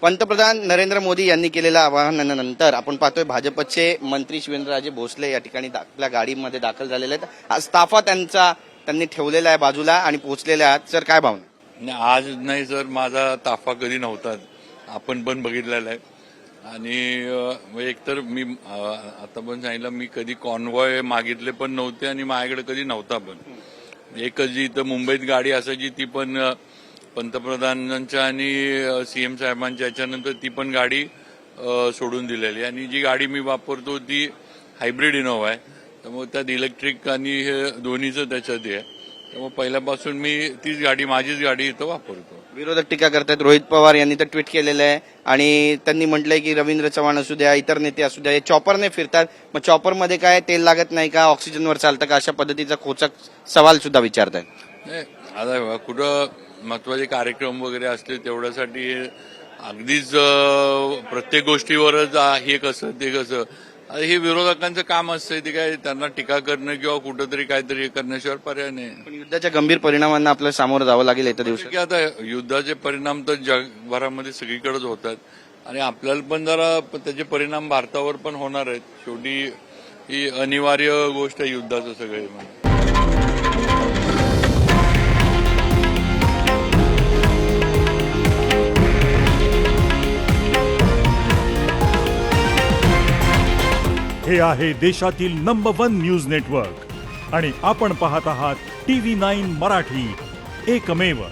पंतप्रधान नरेंद्र मोदी यांनी केलेल्या आवाहनानंतर आपण पाहतोय भाजपचे मंत्री शिवेंद्रराजे भोसले या ठिकाणी आपल्या गाडीमध्ये दाखल झालेले आहेत। आज ताफा त्यांनी ठेवलेला आहे बाजूला आणि पोहोचलेले आहेत। सर काय भावना? आज नाही सर, माझा ताफा कधी नव्हता, आपण पण बघितलेला आहे। आणि एकतर मी आता पण सांगितलं, मी कधी कॉन्वॉय मागितले पण नव्हते आणि माझ्याकडे कधी नव्हता पण। एकच जी इथं मुंबईत गाडी असायची ती पण पंतप्रधानांच्या आणि सीएम साहेबांच्या याच्यानंतर ती पण गाडी सोडून दिलेली। आणि जी गाडी मी वापरतो ती हायब्रिड इनोव्हा आहे, त्यामुळे त्यात इलेक्ट्रिक आणि हे दोन्हीचं त्याच्यात आहे। त्यामुळे पहिल्यापासून मी तीच गाडी, माझीच गाडी इथं वापरतो। विरोधक टीका करतात, रोहित पवार यांनी तर ट्विट केलेलं आहे आणि त्यांनी म्हटलंय की रवींद्र चव्हाण असू द्या, इतर नेते असू द्या, हे चॉपरने फिरतात, मग चॉपरमध्ये काय तेल लागत नाही का, ऑक्सिजनवर चालतं का, अशा पद्धतीचा खोचक सवाल सुद्धा विचारतात। आता कुठं महत्वाचे कार्यक्रम वगैरे असले तेवढ्यासाठी अगदीच प्रत्येक गोष्टीवरच हे कसं ते कसं, हे विरोधकांचं काम असतं। ते काय त्यांना टीका करणं किंवा कुठंतरी काहीतरी करण्याशिवाय पर्याय नाही। पण युद्धाच्या गंभीर परिणामांना आपल्याला सामोरं जावं लागेल येत्या दिवसात। की आता युद्धाचे परिणाम तर जगभरामध्ये सगळीकडेच होतात आणि आपल्याला पण जरा त्याचे परिणाम भारतावर पण होणार आहेत। शेवटी ही अनिवार्य गोष्ट आहे युद्धाचं सगळे। हे आहे देशातील नंबर 1 न्यूज नेटवर्क आणि आपण पाहत आहात TV9 मराठी, एकमेव।